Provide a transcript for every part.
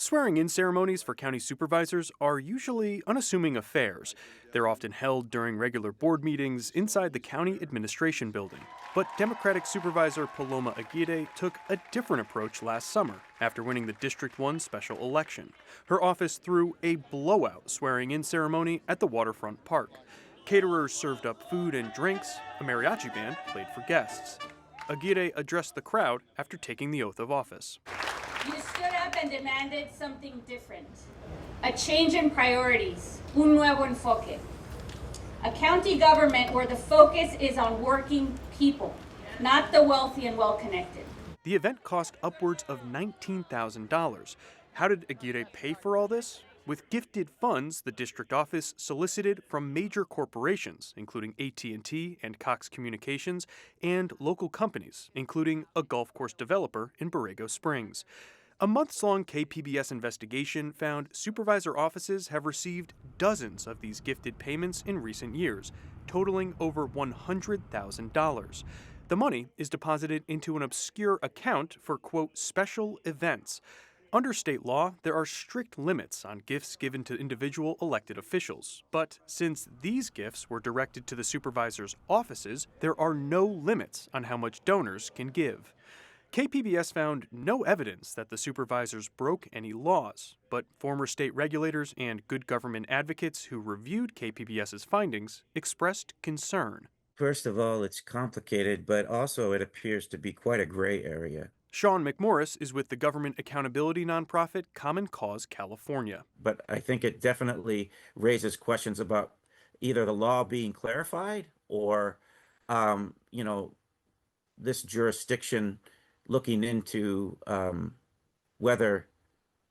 Swearing-in ceremonies for county supervisors are usually unassuming affairs. They're often held during regular board meetings inside the county administration building. But Democratic Supervisor Paloma Aguirre took a different approach last summer after winning the District 1 special election. Her office threw a blowout swearing-in ceremony at the waterfront park. Caterers served up food and drinks. A mariachi band played for guests. Aguirre addressed the crowd after taking the oath of office. You stood up and demanded something different. A change in priorities, un nuevo enfoque. A county government where the focus is on working people, not the wealthy and well-connected. The event cost upwards of $19,000. How did Aguirre pay for all this? With gifted funds the district office solicited from major corporations, including AT&T and Cox Communications, and local companies, including a golf course developer in Borrego Springs. A months-long KPBS investigation found supervisor offices have received dozens of these gifted payments in recent years, totaling over $100,000. The money is deposited into an obscure account for, quote, special events. Under state law, there are strict limits on gifts given to individual elected officials. But since these gifts were directed to the supervisor's offices, there are no limits on how much donors can give. KPBS found no evidence that the supervisors broke any laws, but former state regulators and good government advocates who reviewed KPBS's findings expressed concern. First of all, it's complicated, but also it appears to be quite a gray area. Sean McMorris is with the government accountability nonprofit Common Cause California. But I think it definitely raises questions about either the law being clarified or, this jurisdiction looking into whether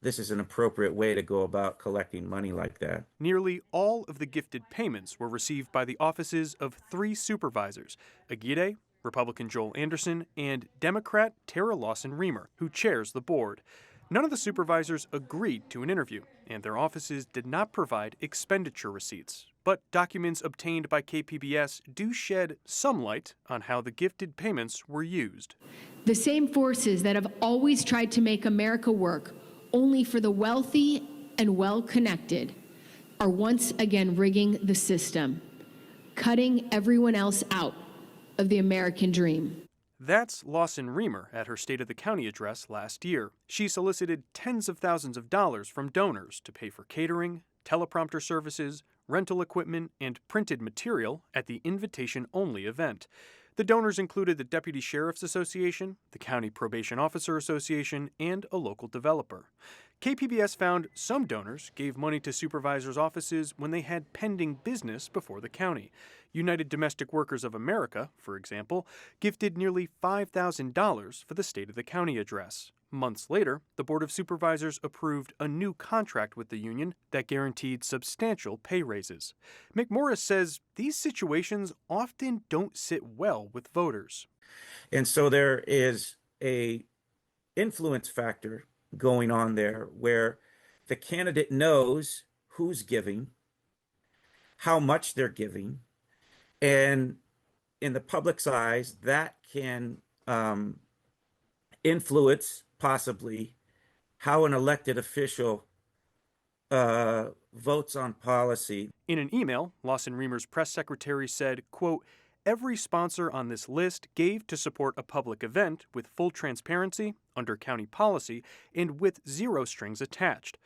this is an appropriate way to go about collecting money like that. Nearly all of the gifted payments were received by the offices of three supervisors: Aguirre, Republican Joel Anderson, and Democrat Tara Lawson-Remer, who chairs the board. None of the supervisors agreed to an interview, and their offices did not provide expenditure receipts. But documents obtained by KPBS do shed some light on how the gifted payments were used. The same forces that have always tried to make America work only for the wealthy and well-connected are once again rigging the system, cutting everyone else out of the American dream. That's Lawson-Remer at her State of the County address last year. She solicited tens of thousands of dollars from donors to pay for catering, teleprompter services, rental equipment, and printed material at the invitation-only event. The donors included the Deputy Sheriff's Association, the County Probation Officer Association, and a local developer. KPBS found some donors gave money to supervisors' offices when they had pending business before the county. United Domestic Workers of America, for example, gifted nearly $5,000 for the State of the County address. Months later, the Board of Supervisors approved a new contract with the union that guaranteed substantial pay raises. McMorris says these situations often don't sit well with voters. And so there is a influence factor going on there where the candidate knows who's giving, how much they're giving, and in the public's eyes, that can influence possibly how an elected official votes on policy. In an email, Lawson-Remer's press secretary said, quote, "Every sponsor on this list gave to support a public event with full transparency, under county policy, and with zero strings attached."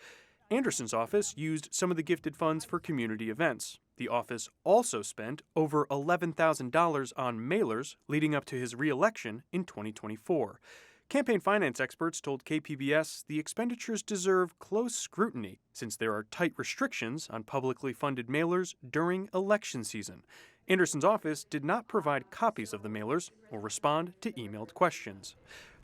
Anderson's office used some of the gifted funds for community events. The office also spent over $11,000 on mailers leading up to his re-election in 2024. Campaign finance experts told KPBS the expenditures deserve close scrutiny since there are tight restrictions on publicly funded mailers during election season. Anderson's office did not provide copies of the mailers or respond to emailed questions.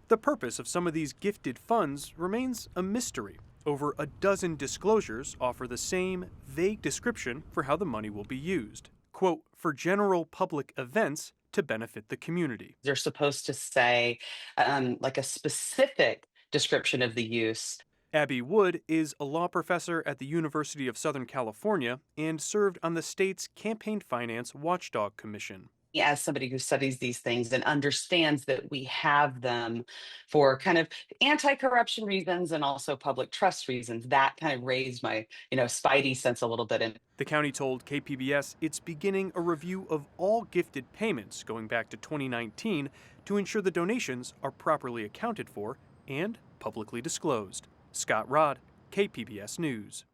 The purpose of some of these gifted funds remains a mystery. Over a dozen disclosures offer the same vague description for how the money will be used. Quote, "for general public events to benefit the community." They're supposed to say like a specific description of the use. Abby Wood is a law professor at the University of Southern California and served on the state's Campaign Finance Watchdog Commission. as somebody who studies these things and understands that we have them for kind of anti-corruption reasons and also public trust reasons, that kind of raised my, spidey sense a little bit. And The county told KPBS it's beginning a review of all gifted payments going back to 2019 to ensure the donations are properly accounted for and publicly disclosed. Scott Rodd, KPBS News.